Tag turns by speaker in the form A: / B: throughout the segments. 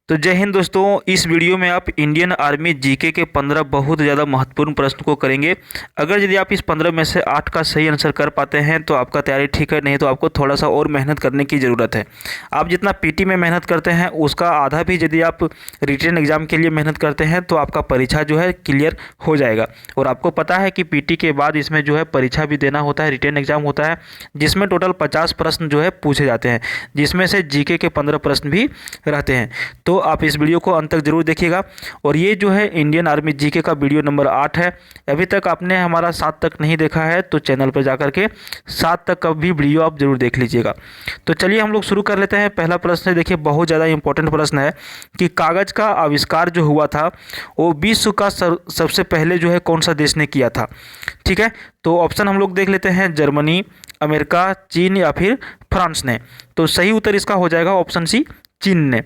A: तो जय हिंद दोस्तों, इस वीडियो में आप इंडियन आर्मी जीके के 15 बहुत ज़्यादा महत्वपूर्ण प्रश्न को करेंगे। अगर यदि आप इस 15 में से 8 का सही आंसर कर पाते हैं तो आपका तैयारी ठीक है, नहीं तो आपको थोड़ा सा और मेहनत करने की ज़रूरत है। आप जितना पीटी में मेहनत करते हैं उसका आधा भी यदि आप रिटन एग्ज़ाम के लिए मेहनत करते हैं तो आपका परीक्षा जो है क्लियर हो जाएगा। और आपको पता है कि पीटी के बाद इसमें जो है परीक्षा भी देना होता है, रिटन एग्ज़ाम होता है, जिसमें टोटल 50 प्रश्न जो है पूछे जाते हैं, जिसमें से जीके के 15 प्रश्न भी रहते हैं। तो आप इस वीडियो को अंत तक जरूर देखिएगा। और ये जो है इंडियन आर्मी जीके का वीडियो नंबर 8 है। अभी तक आपने हमारा 7 तक नहीं देखा है तो चैनल पर जाकर के 7 तक का भी वीडियो आप जरूर देख लीजिएगा। तो चलिए हम लोग शुरू कर लेते हैं। पहला प्रश्न है, देखिए बहुत ज़्यादा इंपॉर्टेंट प्रश्न है कि कागज़ का आविष्कार जो हुआ था वो विश्व का सबसे पहले जो है कौन सा देश ने किया था। ठीक है, तो ऑप्शन हम लोग देख लेते हैं, जर्मनी, अमेरिका, चीन या फिर फ्रांस ने। तो सही उत्तर इसका हो जाएगा ऑप्शन सी, चीन ने।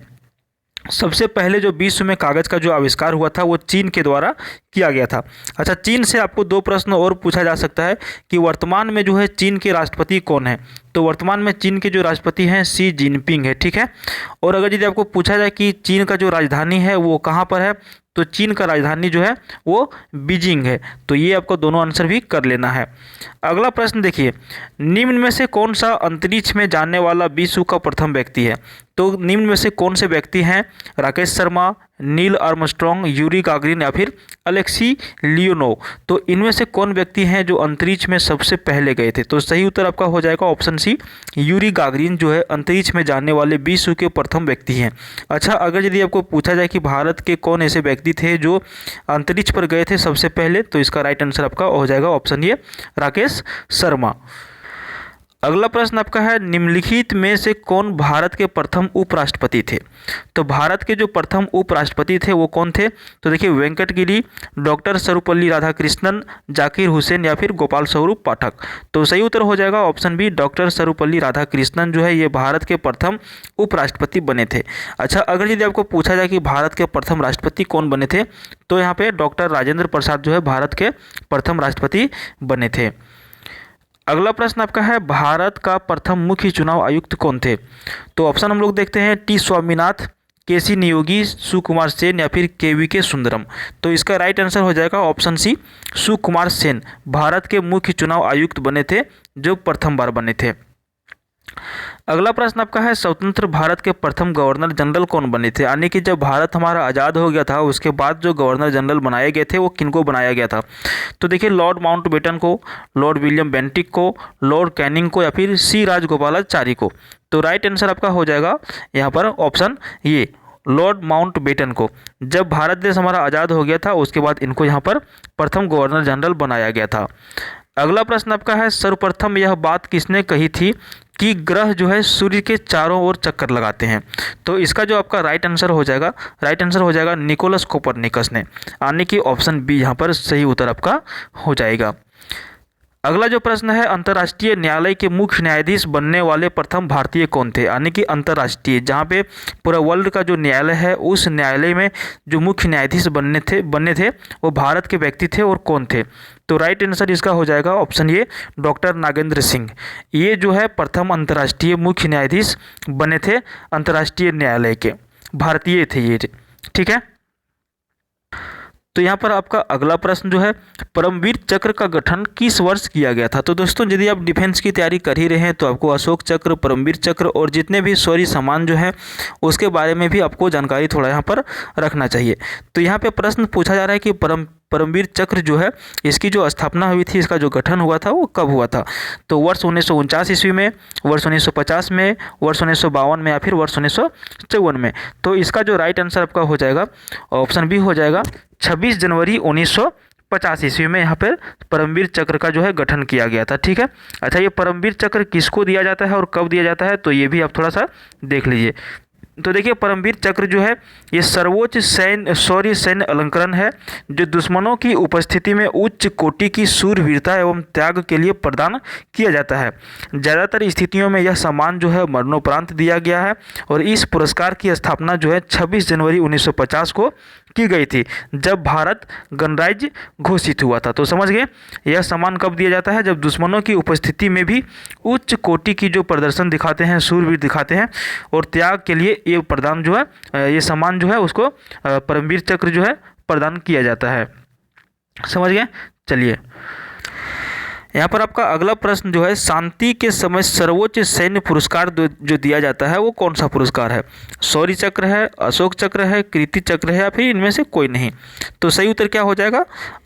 A: सबसे पहले जो विश्व में कागज़ का जो आविष्कार हुआ था वो चीन के द्वारा किया गया था। अच्छा, चीन से आपको 2 प्रश्न और पूछा जा सकता है कि वर्तमान में जो है चीन के राष्ट्रपति कौन है। तो वर्तमान में चीन के जो राष्ट्रपति हैं शी जिनपिंग है। ठीक है, और अगर यदि आपको पूछा जाए कि चीन का जो राजधानी है वो कहाँ पर है, तो चीन का राजधानी जो है वो बीजिंग है। तो ये आपको दोनों आंसर भी कर लेना है। अगला प्रश्न देखिए, निम्न में से कौन सा अंतरिक्ष में जाने वाला विश्व का प्रथम व्यक्ति है। तो निम्न में से कौन से व्यक्ति हैं, Rakesh Sharma, Neil Armstrong, Yuri Gagarin या फिर अलेक्सी लियोनोव। तो इनमें से कौन व्यक्ति हैं जो अंतरिक्ष में सबसे पहले गए थे। तो सही उत्तर आपका हो जाएगा ऑप्शन सी, यूरी गागरिन जो है अंतरिक्ष में जाने वाले विश्व के प्रथम व्यक्ति हैं। अच्छा, अगर यदि आपको पूछा जाए कि भारत के कौन ऐसे व्यक्ति थे जो अंतरिक्ष पर गए थे सबसे पहले, तो इसका राइट आंसर आपका हो जाएगा ऑप्शन ए, राकेश शर्मा। अगला प्रश्न आपका है, निम्नलिखित में से कौन भारत के प्रथम उपराष्ट्रपति थे। तो भारत के जो प्रथम उपराष्ट्रपति थे वो कौन थे। तो देखिए, वेंकट गिरी, डॉक्टर सर्वपल्ली राधाकृष्णन, जाकिर हुसैन या फिर गोपाल स्वरूप पाठक। तो सही उत्तर हो जाएगा option B, doctor Sarvepalli Radhakrishnan जो है ये भारत के प्रथम उपराष्ट्रपति बने थे। अच्छा, अगर यदि आपको पूछा जाए कि भारत के प्रथम राष्ट्रपति कौन बने थे, तो यहाँ पे डॉक्टर राजेंद्र प्रसाद जो है भारत के प्रथम राष्ट्रपति बने थे। अगला प्रश्न आपका है, भारत का प्रथम मुख्य चुनाव आयुक्त कौन थे। तो ऑप्शन हम लोग देखते हैं, टी स्वामीनाथ, के सी नियोगी, सुकुमार सेन या फिर के वी के सुंदरम। तो इसका राइट आंसर हो जाएगा ऑप्शन सी, सुकुमार सेन भारत के मुख्य चुनाव आयुक्त बने थे जो प्रथम बार बने थे। अगला प्रश्न आपका है, स्वतंत्र भारत के प्रथम गवर्नर जनरल कौन बने थे। यानी कि जब भारत हमारा आज़ाद हो गया था उसके बाद जो गवर्नर जनरल बनाए गए थे वो किनको बनाया गया था। तो देखिए, लॉर्ड माउंटबेटन को, लॉर्ड विलियम बेंटिक को, लॉर्ड कैनिंग को या फिर सी राजगोपालाचारी को। तो राइट आंसर आपका हो जाएगा यहाँ पर ऑप्शन ये, लॉर्ड माउंटबेटन को। जब भारत देश हमारा आज़ाद हो गया था उसके बाद इनको यहाँ पर प्रथम गवर्नर जनरल बनाया गया था। अगला प्रश्न आपका है, सर्वप्रथम यह बात किसने कही थी कि ग्रह जो है सूर्य के चारों ओर चक्कर लगाते हैं। तो इसका जो आपका राइट आंसर हो जाएगा निकोलस कोपरनिकस ने। यानी कि ऑप्शन बी यहाँ पर सही उत्तर आपका हो जाएगा। अगला जो प्रश्न है, अंतर्राष्ट्रीय न्यायालय के मुख्य न्यायाधीश बनने वाले प्रथम भारतीय कौन थे। यानी कि अंतर्राष्ट्रीय, जहाँ पे पूरा वर्ल्ड का जो न्यायालय है उस न्यायालय में जो मुख्य न्यायाधीश बनने थे वो भारत के व्यक्ति थे और कौन थे। तो राइट आंसर इसका हो जाएगा option A, doctor Nagendra Singh. ये जो है प्रथम अंतर्राष्ट्रीय मुख्य न्यायाधीश बने थे अंतर्राष्ट्रीय न्यायालय के, भारतीय थे ये। ठीक है, तो यहाँ पर आपका अगला प्रश्न जो है, परमवीर चक्र का गठन किस वर्ष किया गया था। तो दोस्तों, यदि आप डिफेंस की तैयारी कर ही रहे हैं तो आपको अशोक चक्र, परमवीर चक्र और जितने भी शौर्य सम्मान जो है उसके बारे में भी आपको जानकारी थोड़ा यहाँ पर रखना चाहिए। तो यहाँ पे प्रश्न पूछा जा रहा है कि परमवीर चक्र जो है इसकी जो स्थापना हुई थी, इसका जो गठन हुआ था वो कब हुआ था। तो वर्ष 1949 ईस्वी में, वर्ष 1950 में, वर्ष 1952 में या फिर वर्ष 1954 में। तो इसका जो राइट आंसर आपका हो जाएगा ऑप्शन बी हो जाएगा, 26 जनवरी 1950 ईस्वी में यहाँ पर परमवीर चक्र का जो है गठन किया गया था। ठीक है, अच्छा, ये परमवीर चक्र किसको दिया जाता है और कब दिया जाता है, तो ये भी आप थोड़ा सा देख लीजिए। तो देखिए, परमवीर चक्र जो है ये सर्वोच्च शौर्य सैन्य अलंकरण है जो दुश्मनों की उपस्थिति में उच्च कोटि की शूरवीरता एवं त्याग के लिए प्रदान किया जाता है। ज़्यादातर स्थितियों में यह सम्मान जो है मरणोपरांत दिया गया है और इस पुरस्कार की स्थापना जो है 26 जनवरी 1950 को की गई थी, जब भारत गणराज्य घोषित हुआ था। तो समझ गए, यह सम्मान कब दिया जाता है, जब दुश्मनों की उपस्थिति में भी उच्च कोटि की जो प्रदर्शन दिखाते हैं, शूरवीर दिखाते हैं और त्याग के लिए ये प्रदान जो है ये सम्मान जो है उसको परमवीर चक्र जो है प्रदान किया जाता है। समझ गए? चलिए यहाँ पर आपका अगला प्रश्न जो है, शांति के समय सर्वोच्च सैन्य पुरस्कार जो दिया जाता है वो कौन सा पुरस्कार है? शौर्य चक्र है, अशोक चक्र है, कीर्ति चक्र है, या फिर इनमें से कोई नहीं? तो सही उत्तर क्या हो जाएगा?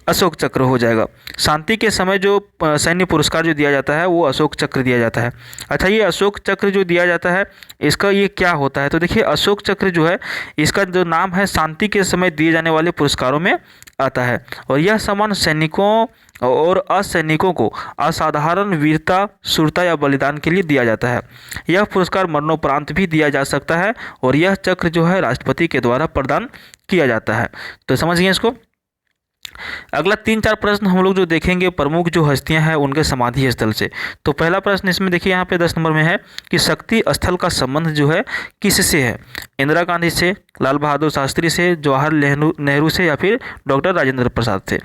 A: अशोक चक्र हो जाएगा। शांति के समय जो सैन्य पुरस्कार जो दिया जाता है वो अशोक चक्र दिया जाता है। अच्छा, ये अशोक चक्र जो दिया जाता है इसका ये क्या होता है? तो देखिए, अशोक चक्र जो है इसका जो नाम है शांति के समय दिए जाने वाले पुरस्कारों में आता है, और यह सम्मान सैनिकों और असैनिकों को असाधारण वीरता, शूरता या बलिदान के लिए दिया जाता है। यह पुरस्कार मरणोपरांत भी दिया जा सकता है, और यह चक्र जो है राष्ट्रपति के द्वारा प्रदान किया जाता है। तो समझ गए इसको? अगला 3-4 प्रश्न हम लोग जो देखेंगे प्रमुख जो हस्तियां हैं उनके समाधि स्थल से। तो पहला प्रश्न इसमें देखिए यहाँ पे 10 नंबर में है कि शक्ति स्थल का संबंध जो है किससे है? इंदिरा गांधी से, लाल बहादुर शास्त्री से, जवाहरलाल नेहरू से, या फिर डॉक्टर राजेंद्र प्रसाद से?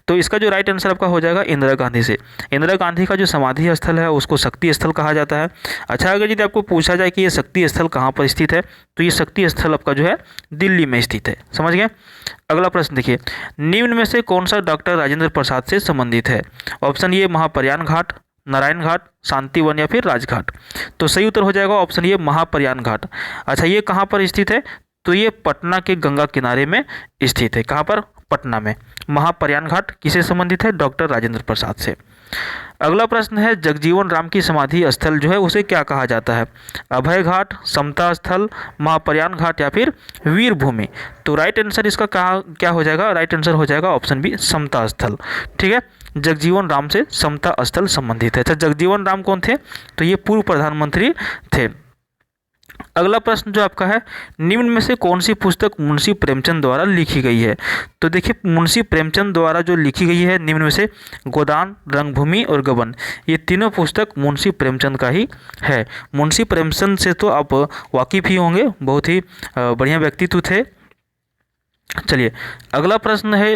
A: तो इसका जो राइट आंसर आपका हो जाएगा इंदिरा गांधी से। इंदिरा गांधी का जो समाधि स्थल है उसको शक्ति स्थल कहा जाता है। अच्छा, अगर यदि आपको पूछा जाए कि ये शक्ति स्थल कहाँ पर स्थित है, तो ये शक्ति स्थल आपका जो है दिल्ली में स्थित है। समझ गए? अगला प्रश्न देखिए, निम्न में से कौन सा डॉक्टर राजेंद्र प्रसाद से संबंधित है? ऑप्शन ए महाप्रयाण घाट, नारायण घाट, शांतिवन, या फिर राजघाट? तो सही उत्तर हो जाएगा ऑप्शन ए महाप्रयाण घाट। अच्छा, ये कहाँ पर स्थित है? तो ये पटना के गंगा किनारे में स्थित है। कहाँ पर? पटना में। महाप्रयाण घाट किससे संबंधित है? डॉक्टर राजेंद्र प्रसाद से। अगला प्रश्न है, जगजीवन राम की समाधि स्थल जो है उसे क्या कहा जाता है? अभय घाट, समता स्थल, महाप्रयाण घाट, या फिर वीर भूमि? तो राइट आंसर इसका क्या हो जाएगा? राइट आंसर हो जाएगा ऑप्शन बी समता स्थल। ठीक है, जगजीवन राम से समता स्थल संबंधित है। अच्छा, जगजीवन राम कौन थे? तो ये पूर्व प्रधानमंत्री थे। अगला प्रश्न जो आपका है, निम्न में से कौन सी पुस्तक मुंशी प्रेमचंद द्वारा लिखी गई है? तो देखिए, मुंशी प्रेमचंद द्वारा जो लिखी गई है निम्न में से गोदान, रंगभूमि और गबन, ये तीनों पुस्तक मुंशी प्रेमचंद का ही है। मुंशी प्रेमचंद से तो आप वाकिफ़ ही होंगे, बहुत ही बढ़िया व्यक्तित्व थे। चलिए, अगला प्रश्न है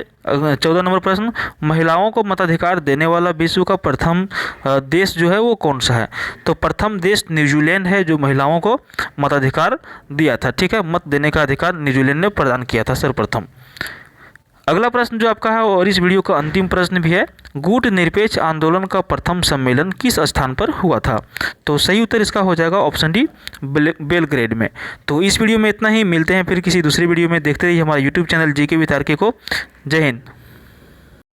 A: 14 नंबर प्रश्न, महिलाओं को मताधिकार देने वाला विश्व का प्रथम देश जो है वो कौन सा है? तो प्रथम देश न्यूजीलैंड है जो महिलाओं को मताधिकार दिया था। ठीक है, मत देने का अधिकार न्यूजीलैंड ने प्रदान किया था सर्वप्रथम। अगला प्रश्न जो आपका है और इस वीडियो का अंतिम प्रश्न भी है, गुट निरपेक्ष आंदोलन का प्रथम सम्मेलन किस स्थान पर हुआ था? तो सही उत्तर इसका हो जाएगा ऑप्शन डी बेलग्रेड में। तो इस वीडियो में इतना ही, मिलते हैं फिर किसी दूसरी वीडियो में। देखते रहिए हमारा YouTube channel GK with RK को। जय हिंद।